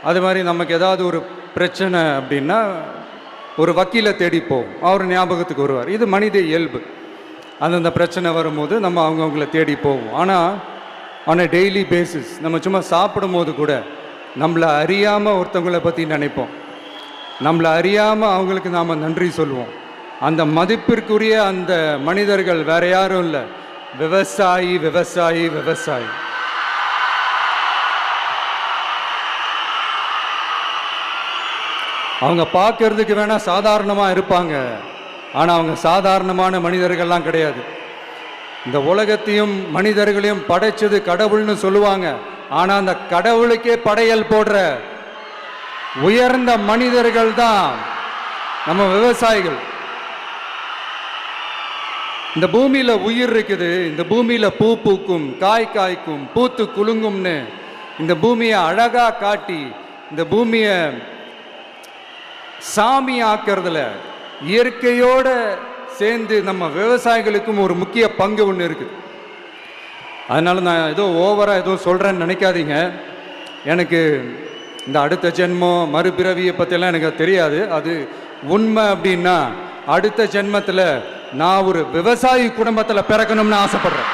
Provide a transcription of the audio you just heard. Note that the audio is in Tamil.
அது மாதிரி நமக்கு ஏதாவது ஒரு பிரச்சனை அப்படின்னா ஒரு வக்கீலை தேடிப்போம், அவர் ஞாபகத்துக்கு வருவார். இது மனித இயல்பு. அந்தந்த பிரச்சனை வரும்போது நம்ம அவங்கவுங்கள தேடி போவோம். ஆனால் ஆன் அ டெய்லி பேசிஸ் நம்ம சும்மா சாப்பிடும் போது கூட நம்மளை அறியாமல் ஒருத்தவங்களை பற்றி நினைப்போம், நம்மளை அறியாமல் அவங்களுக்கு நாம் நன்றி சொல்லுவோம். அந்த மதிப்பிற்குரிய அந்த மனிதர்கள் வேற யாரும் இல்லை, விவசாயி விவசாயி விவசாயி. அவங்க பார்க்கறதுக்கு வேணா சாதாரணமாக இருப்பாங்க, ஆனால் அவங்க சாதாரணமான மனிதர்கள்லாம் கிடையாது. இந்த உலகத்தையும் மனிதர்களையும் படைச்சது கடவுள்னு சொல்லுவாங்க, ஆனால் அந்த கடவுளுக்கே படையல் போடுற உயர்ந்த மனிதர்கள் தான் நம்ம விவசாயிகள். இந்த பூமியில உயிர் இருக்குது, இந்த பூமியில பூ பூக்கும், காய் காய்க்கும், பூத்து குலுங்கும்னு இந்த பூமியை அழகா காட்டி இந்த பூமியை சாமி ஆக்கிறதுல இயற்கையோட சேர்ந்து நம்ம விவசாயிகளுக்கும் ஒரு முக்கிய பங்கு ஒன்று இருக்குது. அதனால நான் ஏதோ ஓவரா ஏதோ சொல்றேன்னு நினைக்காதீங்க. எனக்கு இந்த அடுத்த ஜென்மம் மறுபிறவியை பற்றியெல்லாம் எனக்கு தெரியாது. அது உண்மை அப்படின்னா அடுத்த ஜென்மத்தில் நான் ஒரு விவசாயி குடும்பத்தில் பிறக்கணும்னு ஆசைப்படுறேன்.